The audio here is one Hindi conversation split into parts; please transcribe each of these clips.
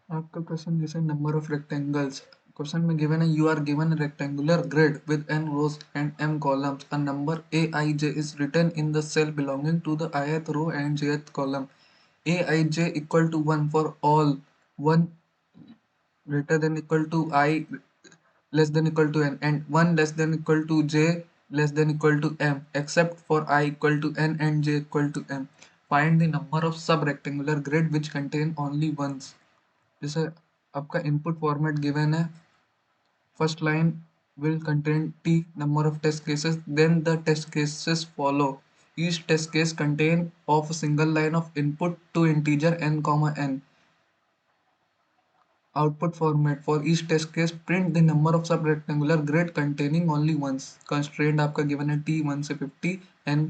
आपका क्वेश्चन जैसे नंबर ऑफ रेक्टेंगल्स, क्वेश्चन में गिवन है you are given a rectangular grid with n rows and m columns. A number aij is written in the cell belonging to the ith row and jth column. Aij equal to 1 for all 1 greater than equal to I less than equal to n, and 1 less than equal to j less than equal to m, except for I equal to n and j equal to m. Find the number of sub-rectangular grid which contain only ones. जैसे आपका इनपुट फॉर्मेट गिवन है, first line will contain t number of test cases, then the test cases follow. Each test case contain of a single line of input to integer n comma n. Output format for each test case, print the number of sub-rectangular grid containing only ones. Constraint आपका given है t 1 से 50, n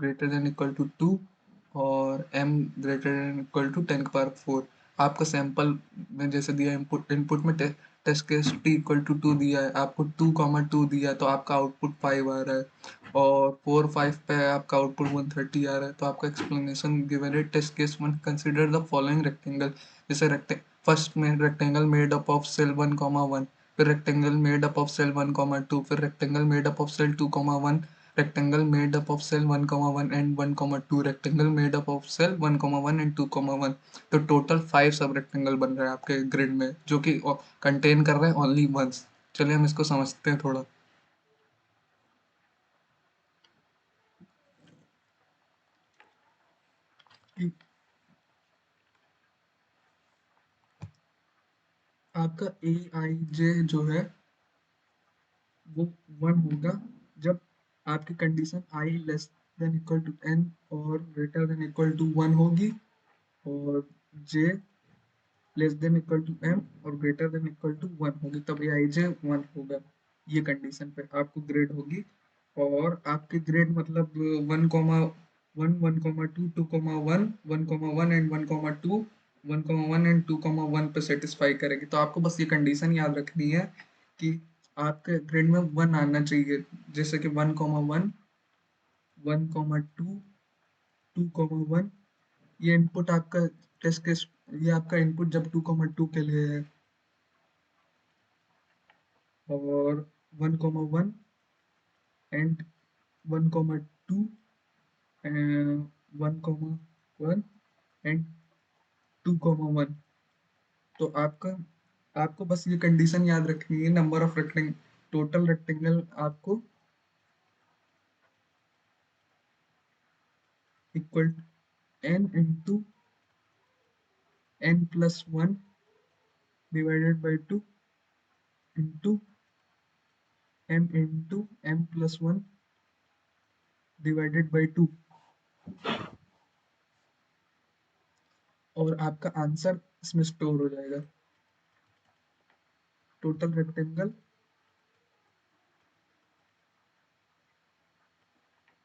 greater than equal to 2 और m greater than equal to 10 की पावर 4. आपका सैंपल में जैसे दिया इनपुट में test case t equal to 2 दिया है, आपको 2,2 दिया है तो आपका आउटपुट 5 आ रहा है, और 4 5 पे आपका आउटपुट 130 आ रहा है. तो आपका एक्सप्लेनेशन गिवन है test case 1 consider the following rectangle. जैसे फर्स्ट में rectangle made up of cell 1,1, फिर rectangle made up of cell 1,2, फिर rectangle made up of cell 2,1, rectangle made up of cell 1,1 and 1,2, rectangle made up of cell 1,1 and 2,1. तो टोटल 5 सब रेक्टेंगल बन रहे हैं आपके ग्रिड में, जो कि कंटेन कर रहे हैं ओनली वंस. चलिए हम इसको समझते हैं थोड़ा. कि आपका ए आई जे जो है वो 1 होगा जब आपकी condition I less than equal to N और ग्रेटर देन इक्वल टू 1 होगी, और J less than equal to M और ग्रेटर देन इक्वल टू 1 होगी, तब ए आई जे 1 होगा. ये कंडीशन पे आपको ग्रेड होगी. और आपके ग्रेड मतलब 1,1 1,2 2,1 1,1 एंड 1,2 1,1 एंड 2,1 पे सेटिस्फाई करेगी. तो आपको बस ये कंडीशन याद रखनी है कि आपके ग्रेड में 1 आना चाहिए. जैसे कि 1,1 1,2 2,1, ये इनपुट आपका टेस्ट केस, ये आपका इनपुट जब 2,2 के लिए है, और 1,1 एंड 1,2 1,1 एंड 2,1. तो आपको बस ये कंडीशन याद रखनी है. Number of rectangle, total rectangle आपको equal n into n plus 1 divided by 2 into m into m plus 1 divided by 2. और आपका आंसर इसमें स्टोर हो जाएगा. Total rectangle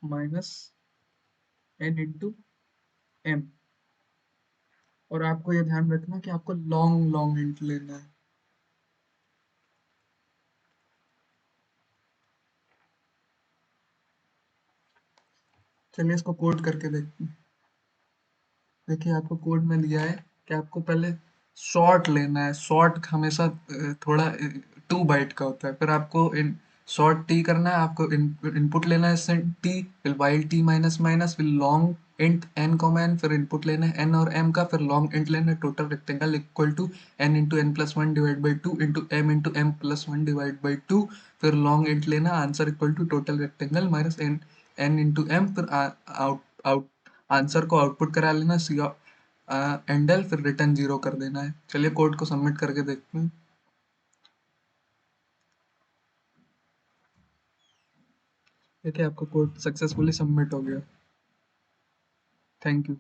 minus n into m. और आपको ये ध्यान रखना कि आपको लॉन्ग लॉन्ग इंट लेना है. चलिए इसको कोड करके देखते हैं. देखिए आपको कोड में दिया है कि आपको पहले शॉर्ट लेना है. शॉर्ट हमेशा थोड़ा 2 बाइट का होता है. फिर आपको इन शॉर्ट टी करना है. आपको इनपुट लेना है टी, फिर वाइल टी माइनस माइनस, फिर long int n comma n, फिर इनपुट लेना है एन और एम का, फिर लॉन्ग इंट लेना है total rectangle equal to n into n plus 1 divide by 2 into m plus 1 divide by 2. फिर लॉन्ग इंट लेना, answer equal to total rectangle minus n n into m. फिर आउट आउट आंसर को आउटपुट करा लेना सी एंडल, फिर रिटर्न 0 कर देना है. चलिए कोड को सबमिट करके देखते हैं. देखिए आपका कोड सक्सेसफुली सबमिट हो गया. Thank you.